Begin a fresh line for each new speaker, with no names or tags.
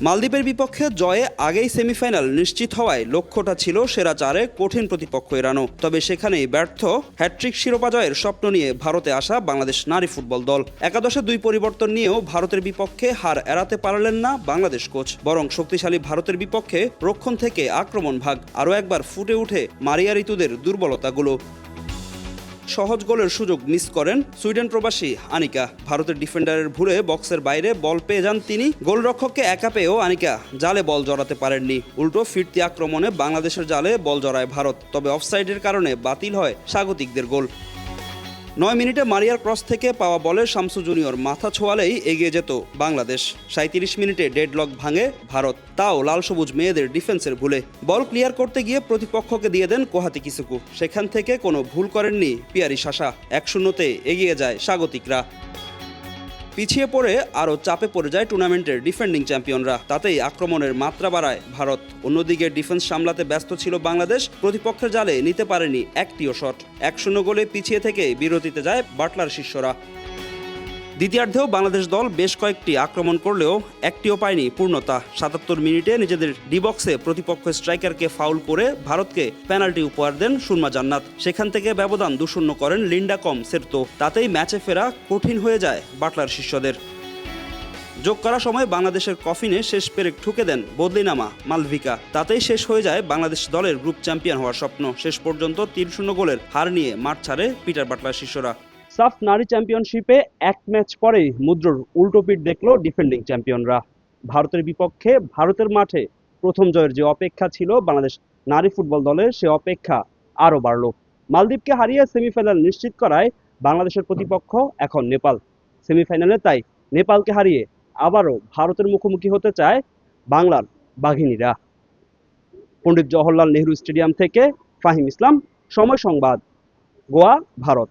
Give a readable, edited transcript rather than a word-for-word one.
মালদ্বীপের বিপক্ষে জয়ে আগেই সেমিফাইনাল নিশ্চিত হওয়ায় লক্ষ্যটা ছিল সেরা চারে কঠিন প্রতিপক্ষ এড়ানো। তবে সেখানেই ব্যর্থ। হ্যাট্রিক শিরোপা জয়ের স্বপ্ন নিয়ে ভারতে আসা বাংলাদেশ নারী ফুটবল দল। একাদশে 2 পরিবর্তন নিয়েও ভারতের বিপক্ষে হার এড়াতে পারলেন না বাংলাদেশ কোচ। বরং শক্তিশালী ভারতের বিপক্ষে রক্ষণ থেকে আক্রমণ ভাগ আরও একবার ফুটে উঠে মারিয়া ঋতুদের দুর্বলতাগুলো। সহজ গোলের সুযোগ মিস করেন সুইডেন প্রবাসী আনিকা। ভারতের ডিফেন্ডারের ভুলে বক্সের বাইরে বল পেয়ে যান তিনি। গোলরক্ষককে একা পেয়েও আনিকা জালে বল জড়াতে পারেননি। উল্টো ফিরতি আক্রমণে বাংলাদেশের জালে বল জড়ায় ভারত। তবে অফসাইডের কারণে বাতিল হয় স্বাগতিকদের গোল। 9 মিনিটে মারিয়ার ক্রস থেকে পাওয়া বলে শামসু জুনিয়র মাথা ছোঁয়ালেই এগিয়ে যেত বাংলাদেশ। 37 মিনিটে ডেডলক ভাঙে ভারত, তাও লাল সবুজ মেয়েদের ডিফেন্সের ভুলে। বল ক্লিয়ার করতে গিয়ে প্রতিপক্ষকে দিয়ে দেন কোহাতি কিসুকু। সেখান থেকে কোনো ভুল করেননি পিয়ারি শাসা। 1-0-তে এগিয়ে যায় স্বাগতিকরা। পিছিয়ে পড়ে আরও চাপে পড়ে যায় টুর্নামেন্টের ডিফেন্ডিং চ্যাম্পিয়নরা। তাতেই আক্রমণের মাত্রা বাড়ায় ভারত। অন্যদিকে ডিফেন্স সামলাতে ব্যস্ত ছিল বাংলাদেশ। প্রতিপক্ষের জালে নিতে পারেনি একটিও শট। 1-0 গোলে পিছিয়ে থেকে বিরতিতে যায় বাটলার শিষ্যরা। দ্বিতীয়ার্ধেও বাংলাদেশ দল বেশ কয়েকটি আক্রমণ করলেও একটিও পায়নি পূর্ণতা। 77 মিনিটে নিজেদের ডিবক্সে প্রতিপক্ষ স্ট্রাইকারকে ফাউল করে ভারতকে পেনাল্টি উপহার দেন সুরমা জান্নাত। সেখান থেকে ব্যবধান 2-0 করেন লিন্ডা কম সেরতো। তাতেই ম্যাচে ফেরা কঠিন হয়ে যায় বাটলার শিষ্যদের। যোগ করা সময় বাংলাদেশের কফিনে শেষ পেরেক ঠুকে দেন বদলিনামা মালভিকা। তাতেই শেষ হয়ে যায় বাংলাদেশ দলের গ্রুপ চ্যাম্পিয়ন হওয়ার স্বপ্ন। শেষ পর্যন্ত 3-0 গোলের হার নিয়ে মাঠ ছাড়ে পিটার বাটলার শিষ্যরা। সাফ নারী চ্যাম্পিয়নশিপে এক ম্যাচ পরেই মুদ্রার উল্টো পিঠ দেখল ডিফেন্ডিং চ্যাম্পিয়নরা। ভারতের বিপক্ষে ভারতের মাঠে প্রথম জয়ের যে অপেক্ষা ছিল বাংলাদেশ নারী ফুটবল দলের, সে অপেক্ষা আরও বাড়ল। মালদ্বীপকে হারিয়ে সেমিফাইনাল নিশ্চিত করায় বাংলাদেশের প্রতিপক্ষ এখন নেপাল। সেমিফাইনালে তাই নেপালকে হারিয়ে আবারও ভারতের মুখোমুখি হতে চায় বাংলার বাঘিনীরা। পণ্ডিত জওহরলাল নেহরু স্টেডিয়াম থেকে ফাহিম ইসলাম, সময় সংবাদ, গোয়া, ভারত।